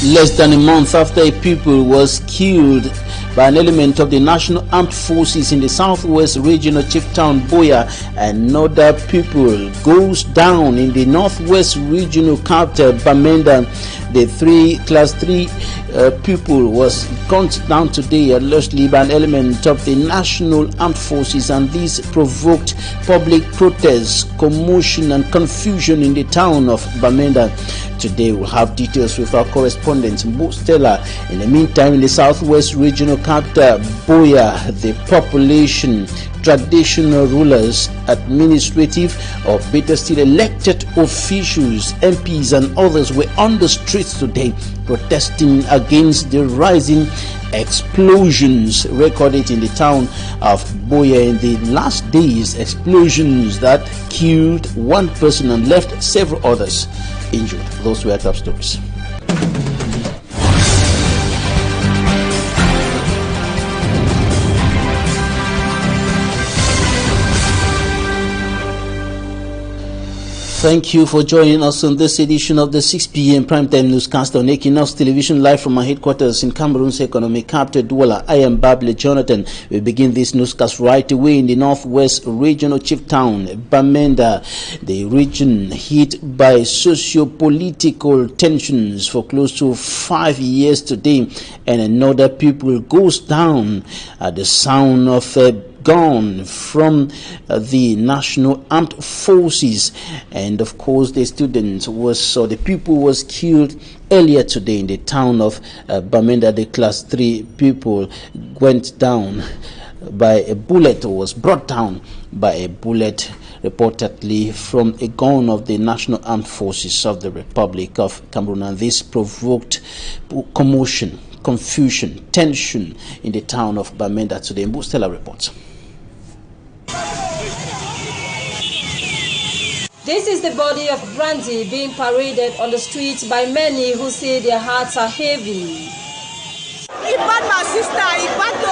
Less than a month after a pupil was killed by an element of the National Armed Forces in the southwest regional chief town Boya, another pupil goes down in the northwest regional capital Bamenda. The class 3 pupil was gunned down today allegedly by an element of the National Armed Forces, and this provoked public protests, commotion and confusion in the town of Bamenda. Today we'll have details with our correspondent Stella. In the meantime, in the southwest regional capital Boya, the population, traditional rulers, administrative or better still elected officials, MPs and others were on the streets today protesting against the rising explosions recorded in the town of Boya in the last days, explosions that killed one person and left several others injured. Those were top stories. Thank you for joining us on this edition of the 6 p.m. primetime newscast on Equinoxe television, live from our headquarters in Cameroon's economic capital, Douala. I am Babli Jonathan. We begin this newscast right away in the northwest regional chief town, Bamenda, the region hit by socio-political tensions for close to 5 years today, and another pupil goes down at the sound of gun from the National Armed Forces. And of course the the pupil was killed earlier today in the town of Bamenda. The class 3 pupil went down by a bullet, or was brought down by a bullet, reportedly from a gun of the National Armed Forces of the Republic of Cameroon, and this provoked commotion, confusion, tension in the town of Bamenda today. Stella reports. This is the body of Brandy being paraded on the streets by many who say their hearts are heavy. Ibad, my sister, Ibad.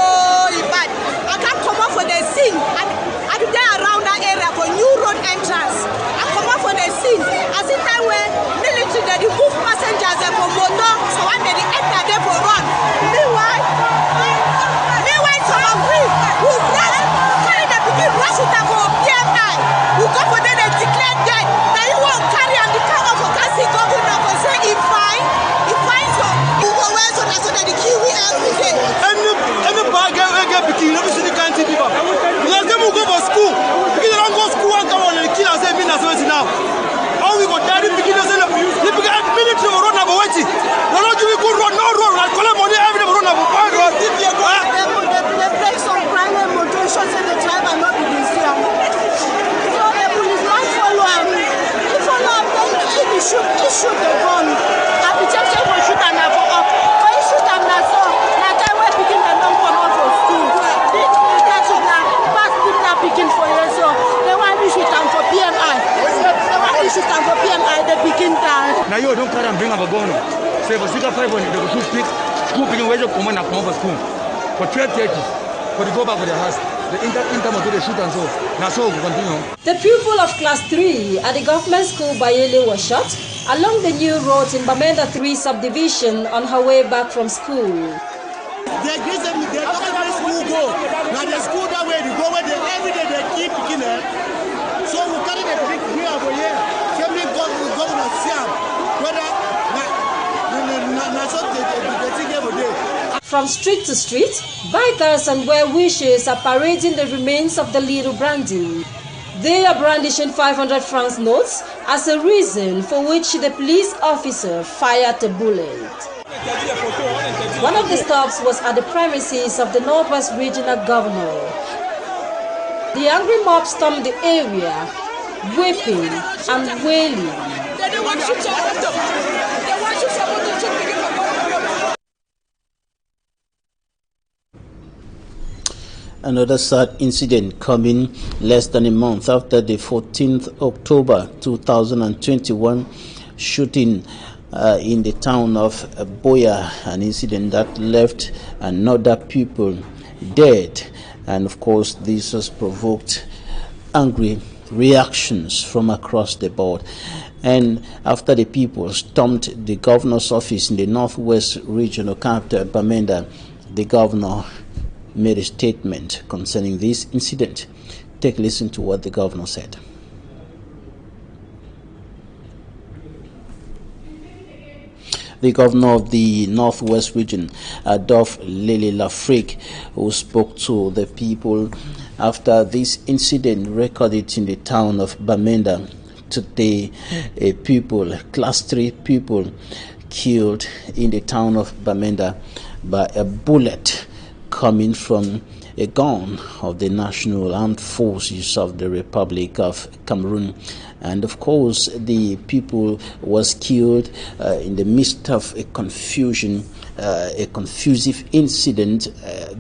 I can't come up for the scene. I'm there around that area for new road entrance. I come up for the scene. As in time where military they remove passengers from motor, so when they enter there for run. Meanwhile, some of we who carry the big rush with them for PMI. Who go for them and declare dead. Now you won't carry on the car of a Kasi governor for say if fine so who go where so that the key we every day. Any bag get picking, let me see the country people. Let them go for school. Because they don't go school and come on and kill us every now. How we go daddy picking us in the military run over waiting. No, we go run, no road, I collect money every day run over one road. They play some private motor shots in the drive and not be so the policeman follow him. He follow him, then he shoot the gun. I be just say we shoot him now for up. When he shoot him now so, now time we're picking them down for out for school. That's it now. Past people are picking for you, so they want to shoot him for PMI. They begin time. Now you don't carry and bring up a gun. Say for 5 when they go to pick school picking where you come and come over school. For 12:30, for the go back to the house. The income of the shoot and so. Now so we continue. The pupil of class 3 at the government school Bayele was shot along the new road in Bamenda 3 subdivision on her way back from school. They government school go. Now the school that way they go where they every day they keep picking them. So we carry the big here over here. Every government see whether From street to street, bikers and well-wishers are parading the remains of the little Brandy. They are brandishing 500 francs notes as a reason for which the police officer fired a bullet. One of the stops was at the premises of the Northwest Regional Governor. The angry mob stormed the area, weeping and wailing. Another sad incident coming less than a month after the 14th October 2021 shooting in the town of Boya, an incident that left another pupil dead. And of course, this has provoked angry reactions from across the board. And after the people stormed the governor's office in the northwest regional capital, Bamenda, the governor made a statement concerning this incident. Take a listen to what the governor said. The governor of the Northwest region, Adolphe Lele-Lafrique, who spoke to the people after this incident recorded in the town of Bamenda. Today, class 3 people killed in the town of Bamenda by a bullet coming from a gun of the National Armed Forces of the Republic of Cameroon. And of course, the people was killed in the midst of a confusive incident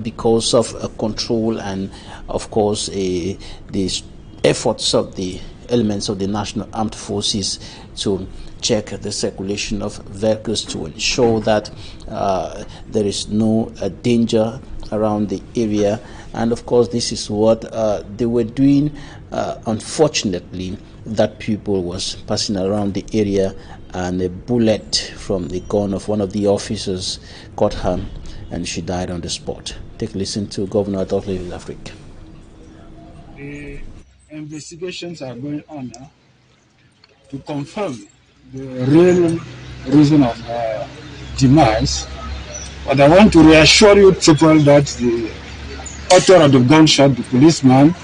because of control and, of course, the efforts of the elements of the National Armed Forces to check the circulation of vehicles to ensure that there is no danger around the area. And of course, this is what they were doing. Unfortunately, that people was passing around the area, and a bullet from the gun of one of the officers caught her, and she died on the spot. Take a listen to Governor Adolphe Lele-Lafrique. The investigations are going on now to confirm the real reason of her demise. But I want to reassure you people that the author of the gunshot, the policeman,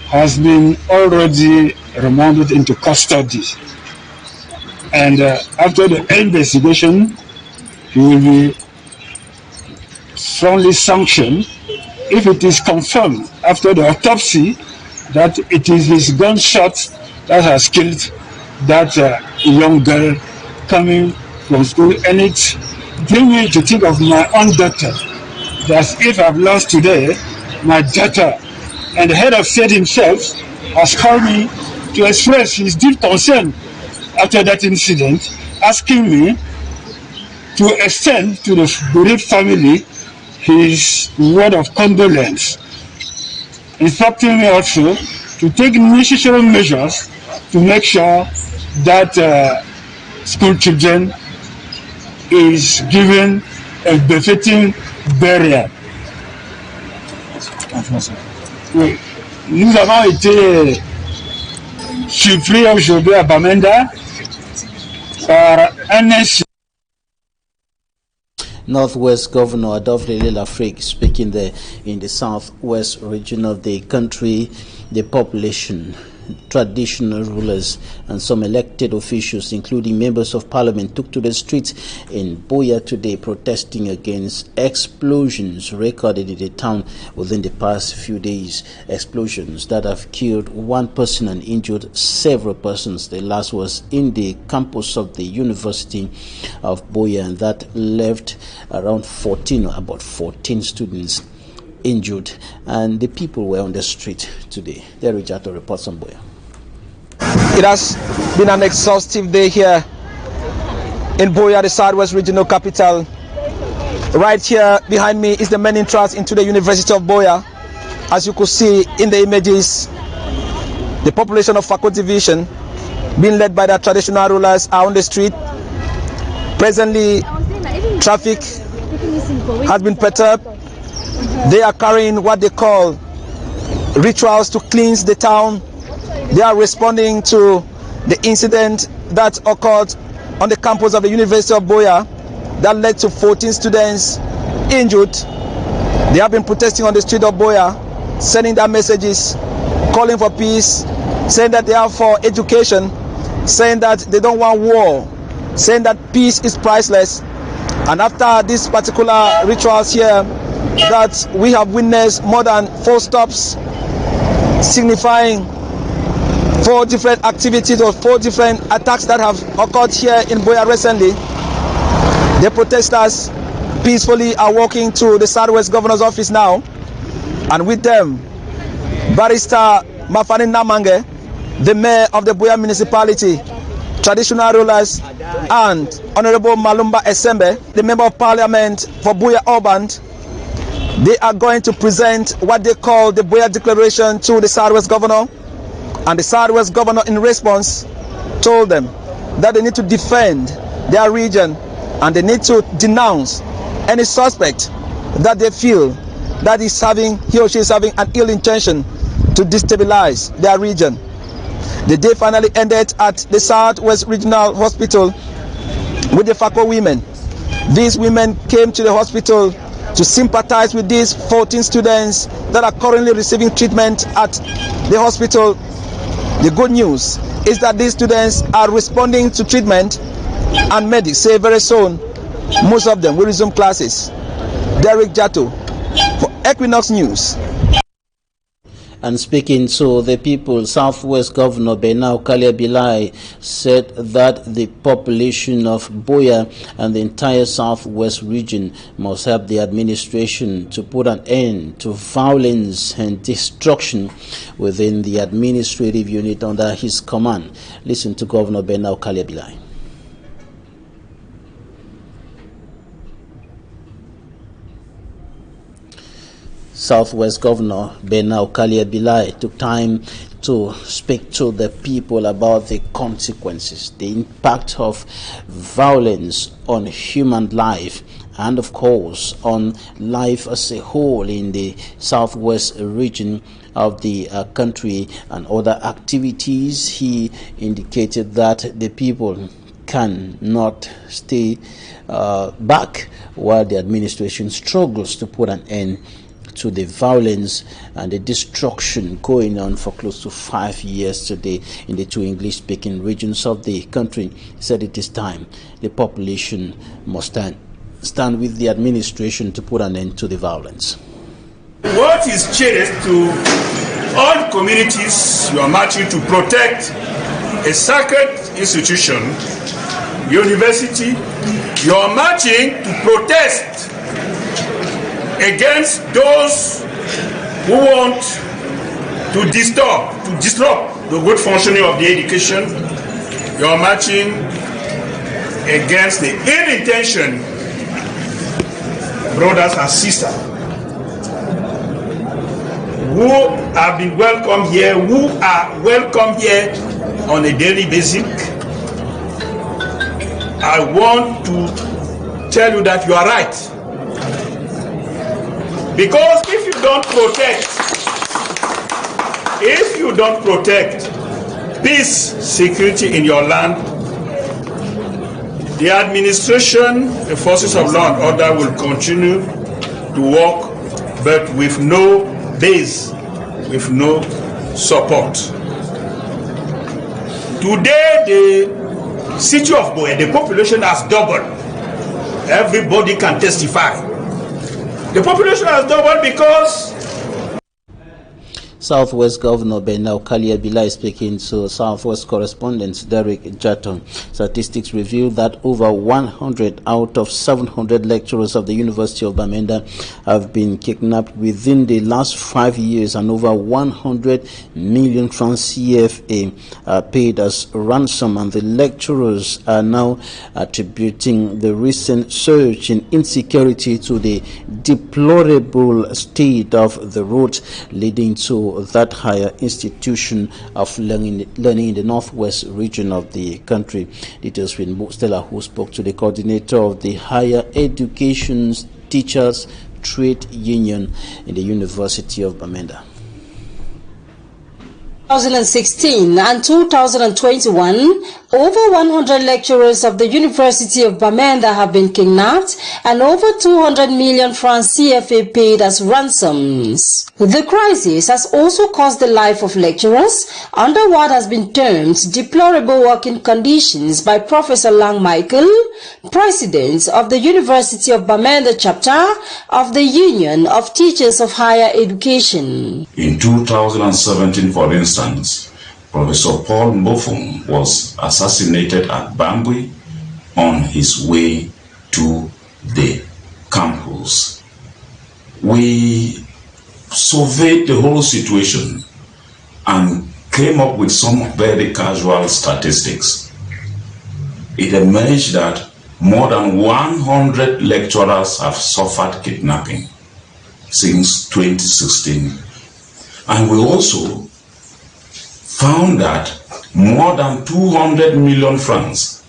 has been already remanded into custody. And after the investigation, he will be strongly sanctioned if it is confirmed after the autopsy that it is his gunshot that has killed that young girl coming from school. And it brings me to think of my own daughter, that if I've lost today my daughter, and the head of state himself has called me to express his deep concern after that incident, asking me to extend to the bereaved family his word of condolence, instructing me also to take necessary measures to make sure that school children is given a befitting burial. Nous avons été surpris aujourd'hui à Bamenda par un incident. Northwest Governor Adolphe Lele-Lafrique speaking there in the southwest region of the country. The population, traditional rulers, and some elected officials, including members of parliament, took to the streets in Buea today protesting against explosions recorded in the town within the past few days. Explosions that have killed one person and injured several persons. The last was in the campus of the University of Buea, and that left around about 14 students injured, and the people were on the street today. There Rijato reports on Buea. It has been an exhaustive day here in Buea, the southwest regional capital. Right here behind me is the main entrance into the University of Buea. As you could see in the images, the population of Fako Division, being led by the traditional rulers, are on the street. Presently, traffic has been perturbed. They are carrying what they call rituals to cleanse the town. They are responding to the incident that occurred on the campus of the University of Buea that led to 14 students injured. They have been protesting on the street of Buea, sending their messages, calling for peace, saying that they are for education, saying that they don't want war, saying that peace is priceless. And after these particular rituals here, that we have witnessed more than 4 stops, signifying 4 different activities or 4 different attacks that have occurred here in Buea recently. The protesters peacefully are walking to the Southwest Governor's office now, and with them, Barrister Mafani Namange, the mayor of the Buea municipality, traditional rulers, and Honorable Malumba Esembe, the member of parliament for Buea Urban. They are going to present what they call the Buea Declaration to the Southwest Governor, and the Southwest Governor in response told them that they need to defend their region and they need to denounce any suspect that they feel that he or she is having an ill intention to destabilize their region. The day finally ended at the Southwest Regional Hospital with the FACO women. These women came to the hospital to sympathize with these 14 students that are currently receiving treatment at the hospital. The good news is that these students are responding to treatment, and medics say very soon most of them will resume classes. Derek Jato for Equinoxe News. And speaking to the people, Southwest Governor Benau Kaliabilai said that the population of Boya and the entire Southwest region must help the administration to put an end to violence and destruction within the administrative unit under his command. Listen to Governor Benau Kaliabilai. Southwest Governor Benau Kaliabilai took time to speak to the people about the consequences, the impact of violence on human life, and of course on life as a whole in the Southwest region of the country and other activities. He indicated that the people cannot stay back while the administration struggles to put an end to the violence and the destruction going on for close to 5 years today in the two English-speaking regions of the country. He said it is time the population must stand with the administration to put an end to the violence. What is cherished to all communities you are marching to protect a sacred institution, university. You are marching to protest against those who want to disrupt the good functioning of the education. You are marching against the ill intention brothers and sisters who have been welcomed here, who are welcome here on a daily basis. I want to tell you that you are right. Because if you don't protect peace, security in your land, the administration, the forces of law and order will continue to work, but with no base, with no support. Today, the city of Boya, the population has doubled. Everybody can testify. The population has doubled because Southwest Governor Benau Kaliabilai speaking to Southwest correspondent Derek Jaton. Statistics reveal that over 100 out of 700 lecturers of the University of Bamenda have been kidnapped within the last 5 years, and over 100 million francs CFA are paid as ransom, and the lecturers are now attributing the recent surge in insecurity to the deplorable state of the roads leading to that higher institution of learning in the northwest region of the country. Details with Stella, who spoke to the coordinator of the Higher Education Teachers Trade Union in the University of Bamenda. 2016 and 2021, over 100 lecturers of the University of Bamenda have been kidnapped and over 200 million francs CFA paid as ransoms. The crisis has also cost the life of lecturers under what has been termed deplorable working conditions by Professor Lang Michael, President of the University of Bamenda chapter of the Union of Teachers of Higher Education. In 2017, for instance, Professor Paul Mbofum was assassinated at Bangui on his way to the campus. We surveyed the whole situation and came up with some very casual statistics. It emerged that more than 100 lecturers have suffered kidnapping since 2016. And we also found that more than 200 million francs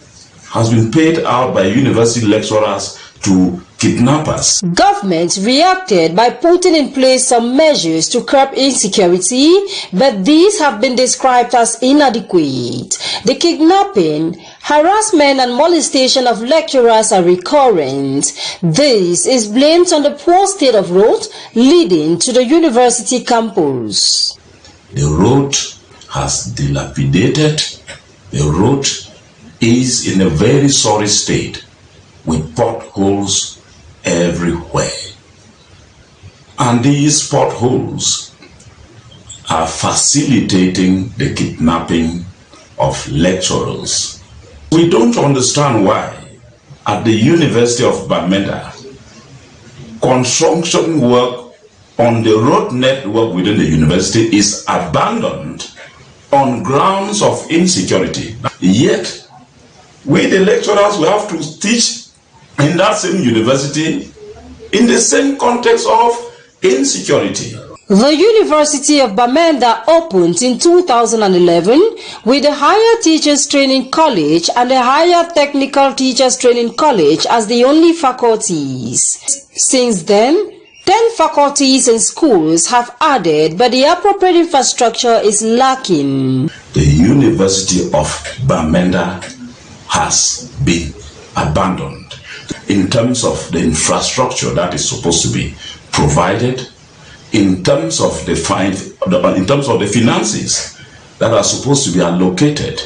has been paid out by university lecturers to kidnappers. Government reacted by putting in place some measures to curb insecurity, but these have been described as inadequate. The kidnapping, harassment and molestation of lecturers are recurrent. This is blamed on the poor state of road leading to the university campus. The road has dilapidated. The road is in a very sorry state, with potholes everywhere. And these potholes are facilitating the kidnapping of lecturers. We don't understand why at the University of Bamenda, construction work on the road network within the university is abandoned on grounds of insecurity. Yet, we the lecturers will have to teach in that same university in the same context of insecurity. The University of Bamenda opened in 2011 with the Higher Teachers Training College and the Higher Technical Teachers Training College as the only faculties. Since then, 10 faculties and schools have added, but the appropriate infrastructure is lacking. The University of Bamenda has been abandoned in terms of the infrastructure that is supposed to be provided, in terms of the finances that are supposed to be allocated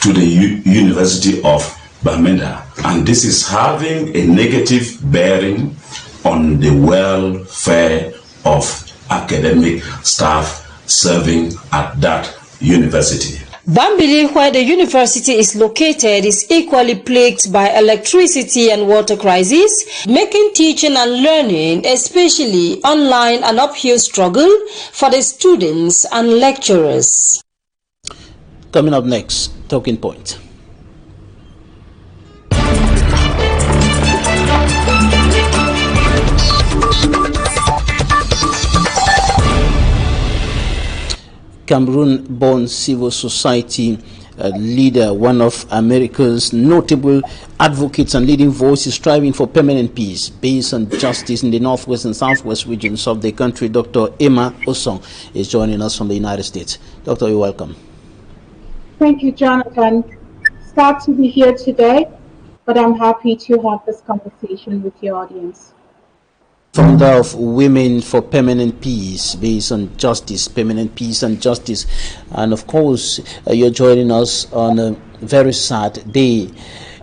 to the University of Bamenda, and this is having a negative bearing on the welfare of academic staff serving at that university. Bambili, where the university is located, is equally plagued by electricity and water crisis, making teaching and learning, especially online, an uphill struggle for the students and lecturers. Coming up next, Talking Point. Cameroon-born civil society leader, one of America's notable advocates and leading voices striving for permanent peace, peace and justice in the northwest and southwest regions of the country, Dr. Emma Osong, is joining us from the United States. Doctor, you're welcome. Thank you, Jonathan. Sad to be here today, but I'm happy to have this conversation with your audience. Founder of Women for Permanent Peace, based on justice, permanent peace and justice. And of course, you're joining us on a very sad day,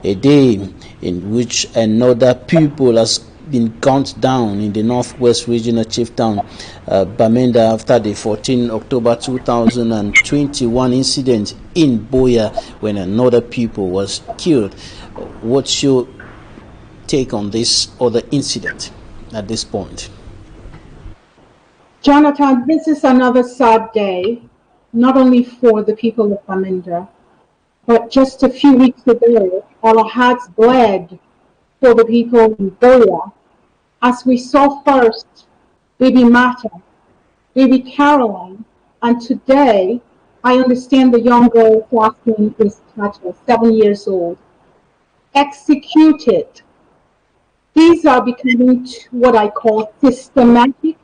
a day in which another pupil has been gunned down in the northwest region of Chieftown, Bamenda, after the 14 October 2021 incident in Boya when another pupil was killed. What's your take on this other incident at this point? Jonathan, this is another sad day, not only for the people of Bamenda, but just a few weeks ago, our hearts bled for the people in Boya, as we saw first baby Martha, baby Caroline, and today, I understand the young girl last name is Tata, 7 years old, executed. These are becoming what I call systematic,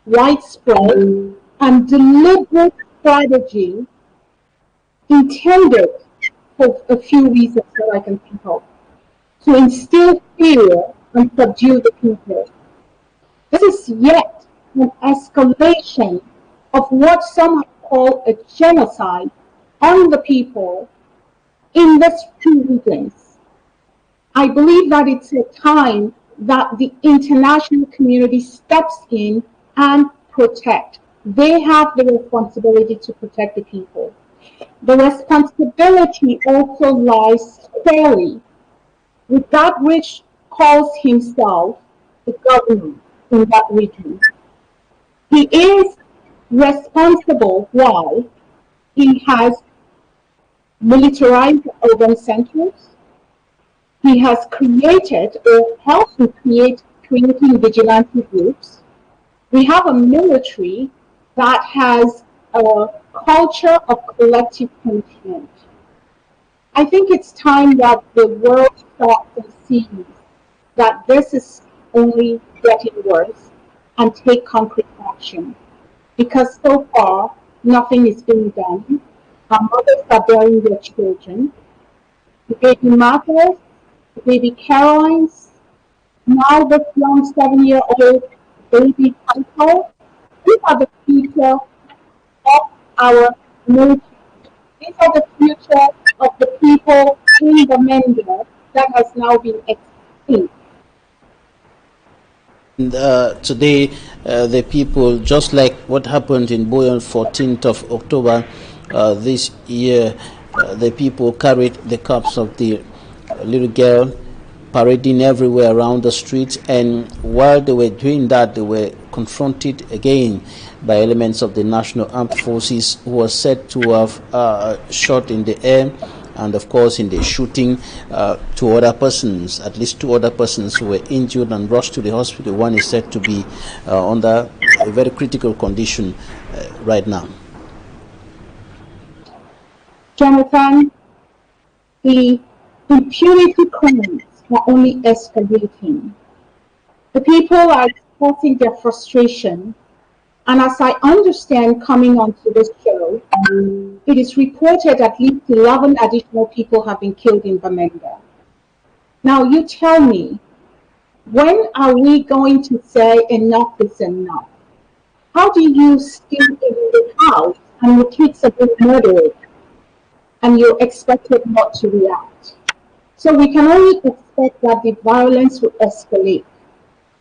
widespread, and deliberate strategy intended for a few reasons that I can think of, to instill fear and subdue the people. This is yet an escalation of what some call a genocide on the people in these two regions. I believe that it's a time that the international community steps in and protect. They have the responsibility to protect the people. The responsibility also lies squarely with that which calls himself the government in that region. He is responsible while he has militarized urban centers. He has created or helped to creating vigilante groups. We have a military that has culture of collective punishment. I think it's time that the world stops and sees that this is only getting worse and take concrete action. Because so far, nothing is being done. Our mothers are burying their children. The baby Martha's, the baby Caroline's, now this young 7-year-old baby Michael. These are the future of our nation. These are the future of the people in the Menda that has now been extinct. And today, the people, just like what happened in Boya on 14th of October this year, the people carried the corpse of the little girl, parading everywhere around the streets. And while they were doing that, they were confronted again by elements of the National Armed Forces, who were said to have shot in the air, and of course in the shooting, two other persons, at least two other persons, who were injured and rushed to the hospital. One is said to be under a very critical condition right now. Jonathan, the impunity crimes are only escalating. The people are expressing their frustration, and as I understand, coming onto this show, it is reported at least 11 additional people have been killed in Bamenda. Now you tell me, when are we going to say enough is enough? How do you stay in the house and your kids are being murdered and you're expected not to react? So we can only expect that the violence will escalate.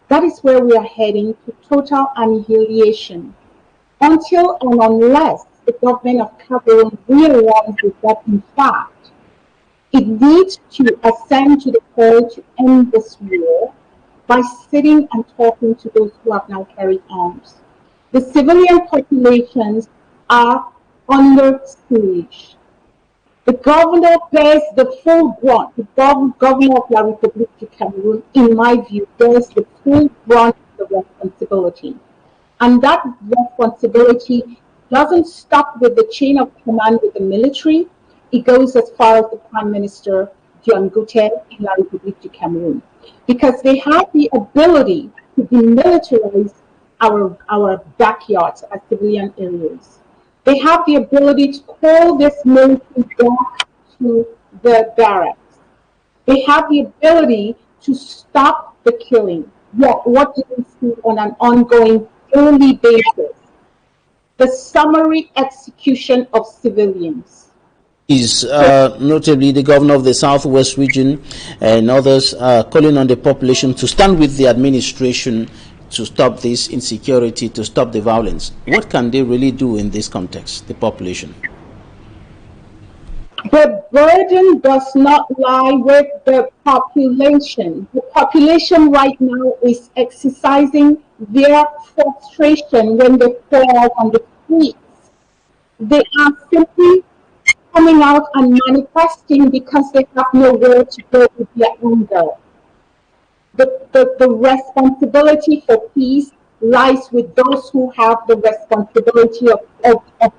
That is where we are heading, to total annihilation, until and unless the government of Cameroon realizes that, in fact, it needs to ascend to the call to end this war by sitting and talking to those who have now carried arms. The civilian populations are under siege. The governor bears the full brunt. The governor of La République du Cameroon, in my view, bears the full brunt of the responsibility. And that responsibility doesn't stop with the chain of command with the military. It goes as far as the Prime Minister, John Gute, in La République du Cameroon. Because they have the ability to demilitarize our backyards as civilian areas. They have the ability to call this military back to the barracks. They have the ability to stop the killing. Yet, what do we see on an ongoing daily basis? The summary execution of civilians. Is notably the governor of the Southwest region and others calling on the population to stand with the administration to stop this insecurity, to stop the violence. What can they really do in this context, the population? The burden does not lie with the population. The population right now is exercising their frustration when they fall on the streets. They are simply coming out and manifesting because they have nowhere to go with their anger. The responsibility for peace lies with those who have the responsibility of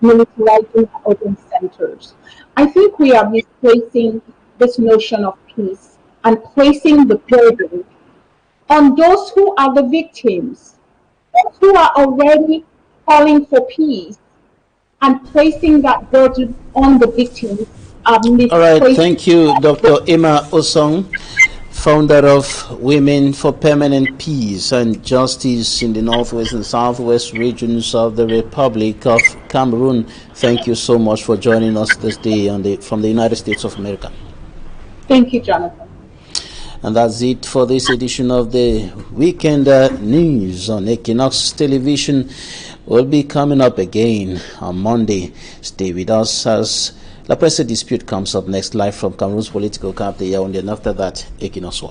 militarizing urban centers. I think we are misplacing this notion of peace and placing the burden on those who are the victims, those who are already calling for peace, and placing that burden on the victims. All right, thank you, Dr. Emma Osong, founder of Women for Permanent Peace and Justice in the Northwest and Southwest regions of the Republic of Cameroon. Thank you so much for joining us this day from the United States of America. Thank you, Jonathan. And that's it for this edition of the Weekend News on Equinoxe Television. We'll be coming up again on Monday. Stay with us as La Presse Dispute comes up next, live from Cameroon's political capital, and after that, Equinoxe.